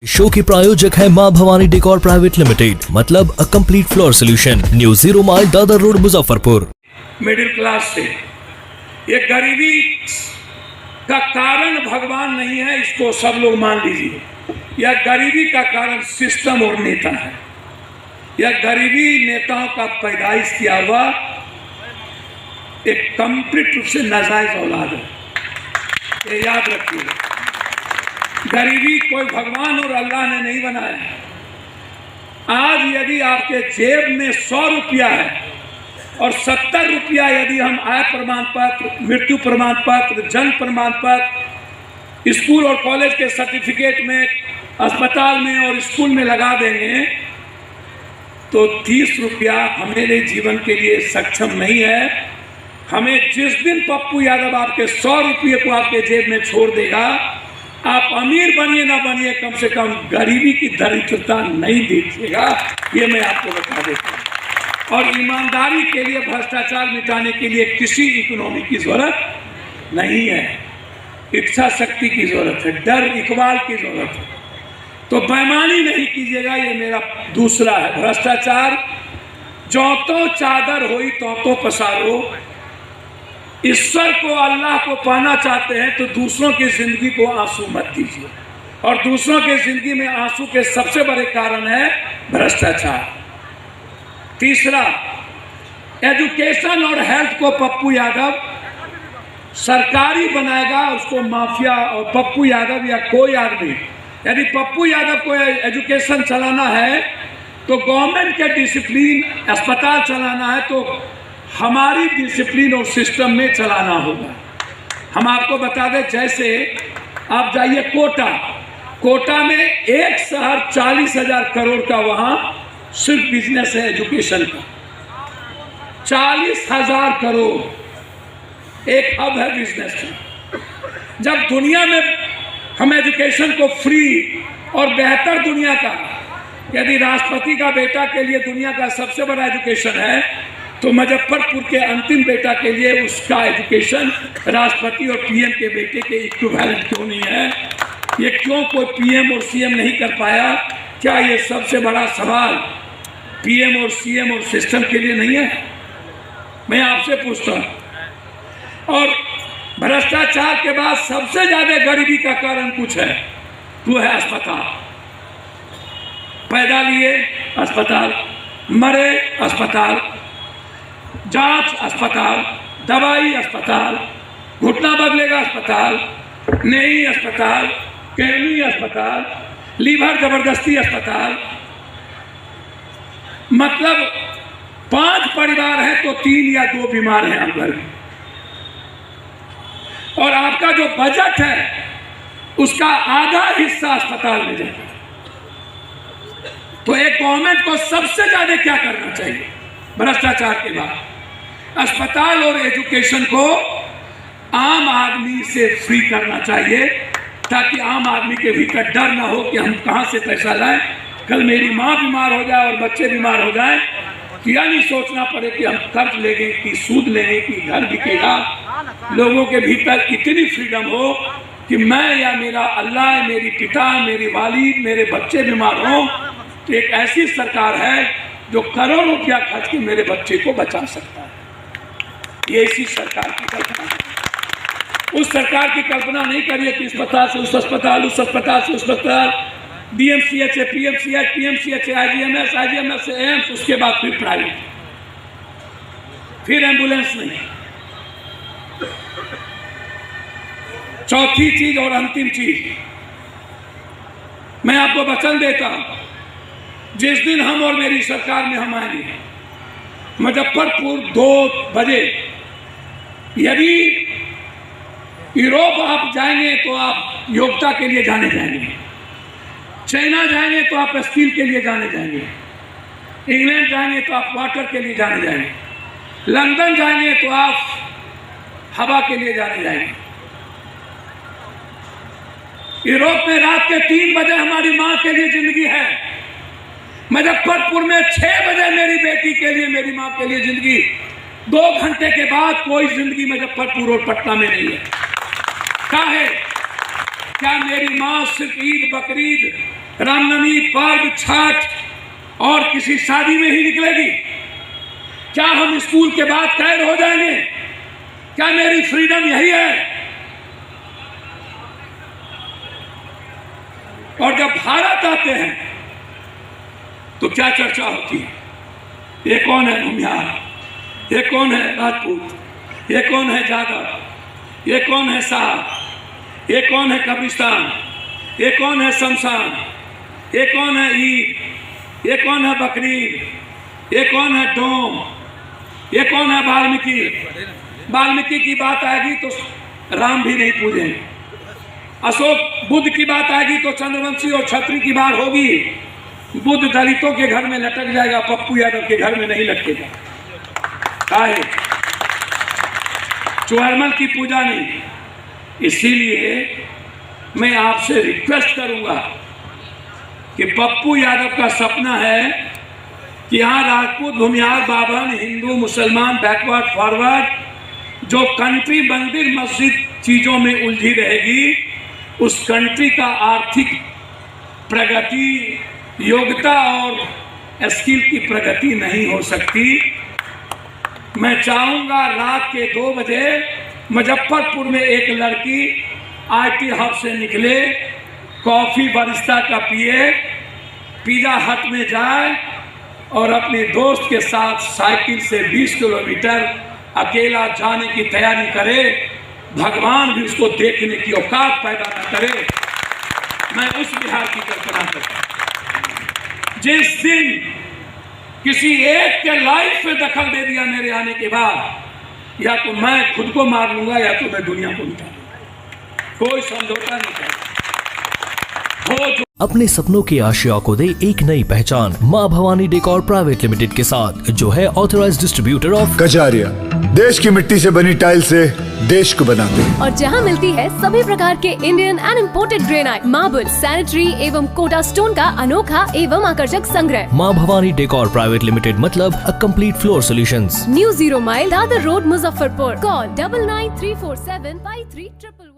Show के प्रायोजक है मां भवानी डेकोर प्राइवेट लिमिटेड, मतलब a complete floor solution, new 0 mile Dadar road Muzaffarpur. Middle class से ये गरीबी का कारण भगवान नहीं है, इसको सब लोग मान लीजिए। यह गरीबी का कारण सिस्टम और नेता है। यह गरीबी नेताओं का पैदाइश किया हुआ एक कंप्लीट रूप से नाजायज औलाद है, ये याद रखिए। गरीबी कोई भगवान और अल्लाह ने नहीं बनाया। आज यदि आपके जेब में 100 रुपया है और 70 रुपया यदि हम आय प्रमाण पत्र, मृत्यु प्रमाण पत्र, जन्म प्रमाण पत्र, स्कूल और कॉलेज के सर्टिफिकेट में, अस्पताल में और स्कूल में लगा देंगे तो 30 रुपया हमारे जीवन के लिए सक्षम नहीं है। हमें जिस दिन पप्पू यादव आपके 100 रुपये को आपके जेब में छोड़ देगा, आप अमीर बनिए ना बनिए, कम से कम गरीबी की दरिद्रता नहीं देखिएगा, ये मैं आपको बता देता हूँ। और ईमानदारी के लिए, भ्रष्टाचार मिटाने के लिए किसी इकोनॉमी की जरूरत नहीं है, इच्छा शक्ति की जरूरत है, डर इकबाल की जरूरत है। तो बेईमानी नहीं कीजिएगा, ये मेरा दूसरा है। भ्रष्टाचार जो तो चादर होई तो पसारो। ईश्वर को, अल्लाह को पाना चाहते हैं तो दूसरों की जिंदगी को आंसू मत दीजिए। और दूसरों की जिंदगी में आंसू के सबसे बड़े कारण है भ्रष्टाचार। तीसरा, एजुकेशन और हेल्थ को पप्पू यादव सरकारी बनाएगा, उसको माफिया। और पप्पू यादव या कोई आदमी, यदि पप्पू यादव को एजुकेशन चलाना है तो गवर्नमेंट के डिसिप्लिन, अस्पताल चलाना है तो हमारी डिसिप्लिन और सिस्टम में चलाना होगा। हम आपको बता दें, जैसे आप जाइए कोटा में एक शहर 40,000 करोड़ का, वहाँ सिर्फ बिजनेस है एजुकेशन का। 40,000 करोड़ एक हब है बिजनेस का। जब दुनिया में हम एजुकेशन को फ्री और बेहतर दुनिया का, यदि राष्ट्रपति का बेटा के लिए दुनिया का सबसे बड़ा एजुकेशन है तो मुजफ्फरपुर के अंतिम बेटा के लिए उसका एजुकेशन राष्ट्रपति और पीएम के बेटे के इक्विवेलेंट क्यों नहीं है? ये क्यों कोई पीएम और सीएम नहीं कर पाया? क्या ये सबसे बड़ा सवाल पीएम और सीएम और सिस्टम के लिए नहीं है? मैं आपसे पूछता हूँ। और भ्रष्टाचार के बाद सबसे ज्यादा गरीबी का कारण कुछ है, वो है अस्पताल। पैदा लिए अस्पताल, मरे अस्पताल, जांच अस्पताल, दवाई अस्पताल, घुटना बदलेगा अस्पताल, नहीं अस्पताल, कैमी अस्पताल, लीवर जबरदस्ती अस्पताल। मतलब 5 परिवार है तो 3 या 2 बीमार हैं आप घर में। और आपका जो बजट है उसका आधा हिस्सा अस्पताल में जाता है। तो एक गवर्नमेंट को सबसे ज्यादा क्या करना चाहिए भ्रष्टाचार के बाद? अस्पताल और एजुकेशन को आम आदमी से फ्री करना चाहिए, ताकि आम आदमी के भीतर डर ना हो कि हम कहां से पैसा लाएं, कल मेरी माँ बीमार हो जाए और बच्चे बीमार हो जाए, यह नहीं सोचना पड़े कि हम कर्ज लेंगे कि सूद लेंगे कि घर बिकेगा। लोगों के भीतर इतनी फ्रीडम हो कि मैं या मेरा अल्लाह, मेरी पिता, मेरी वालिद, मेरे बच्चे बीमार हों तो एक ऐसी सरकार है जो करोड़ों रुपया खर्च के मेरे बच्चे को बचा सकता है। ये इसी सरकार की कल्पना है। उस सरकार की कल्पना नहीं करिए कि अस्पताल से उस अस्पताल, उस अस्पताल से उस अस्पताल, डीएमसीएच है, पीएमसीएच, पीएमसीएच है, आईजीएमएस, आईजीएमएस से एम्स, उसके बाद फिर प्राइवेट, फिर एम्बुलेंस नहीं। चौथी चीज और अंतिम चीज, मैं आपको वचन देता हूं, जिस दिन हम और मेरी सरकार में हम आएंगे, मुजफ्फरपुर 2 बजे, यदि यूरोप आप जाएंगे तो आप योग्यता के लिए जाने जाएंगे, चाइना जाएंगे तो आप स्टील के लिए जाने जाएंगे, इंग्लैंड जाएंगे तो आप वाटर के लिए जाने जाएंगे, लंदन जाएंगे तो आप हवा के लिए जाने जाएंगे। यूरोप में रात के 3 बजे हमारी माँ के लिए जिंदगी है, मुजफ्फरपुर में 6 बजे मेरी बेटी के लिए, मेरी माँ के लिए जिंदगी 2 घंटे के बाद कोई जिंदगी मुजफ्फरपुर और पटना में नहीं है। काहे? क्या मेरी माँ सिर्फ ईद, बकरीद, रामनवमी, पर्व, छठ और किसी शादी में ही निकलेगी? क्या हम स्कूल के बाद कैद हो जाएंगे? क्या मेरी फ्रीडम यही है? और जब भारत आते हैं तो क्या चर्चा होती है? ये कौन है भूमिहार, ये कौन है राजपूत, ये कौन है जादव, ये कौन है साहब, ये कौन है कब्रिस्तान, ये कौन है शमशान, ये कौन है ईद, ये कौन है बकरीद, ये कौन है डोम, ये कौन है वाल्मीकि। वाल्मीकि की बात आएगी तो राम भी नहीं पूजेंगे। अशोक बुद्ध की बात आएगी तो चंद्रवंशी और छत्री की बात होगी। बुद्ध दलितों के घर में लटक जाएगा, पप्पू यादव के घर में नहीं लटकेगा। काहे? चुहरमल की पूजा नहीं। इसीलिए मैं आपसे रिक्वेस्ट करूंगा कि पप्पू यादव का सपना है कि यहाँ राजपूत, भूमिहार, बाभन, हिंदू, मुसलमान, बैकवर्ड, फॉरवर्ड जो कंट्री, मंदिर, मस्जिद चीज़ों में उलझी रहेगी, उस कंट्री का आर्थिक प्रगति, योग्यता और स्किल की प्रगति नहीं हो सकती। मैं चाहूँगा रात के 2 बजे मुजफ्फरपुर में एक लड़की आईटी हब से निकले, कॉफ़ी बारिस्ता का पिए, पिज़्ज़ा हट में जाए और अपने दोस्त के साथ साइकिल से 20 किलोमीटर अकेला जाने की तैयारी करे। भगवान भी उसको देखने की औकात पैदा न करे। मैं उस बिहार की कल्पना करता हूं जिस दिन किसी एक के लाइफ में दखल दे दिया मेरे आने के बाद, या तो मैं खुद को मार लूंगा या तो मैं दुनिया को मिटा लूंगा। कोई समझौता नहीं करेगा। अपने सपनों की आशिया को दे एक नई पहचान माँ भवानी डेकोर प्राइवेट लिमिटेड के साथ, जो है ऑथराइज्ड डिस्ट्रीब्यूटर ऑफ कजारिया। देश की मिट्टी से बनी टाइल से देश को बनाते हैं। और जहां मिलती है सभी प्रकार के Indian and imported granite, marble, sanitary एवं कोटा स्टोन का अनोखा एवं आकर्षक संग्रह। माँ भवानी डेकोर प्राइवेट लिमिटेड मतलब a complete floor solutions. New 0 mile Dadar road, Muzaffarpur. Call 9934753311।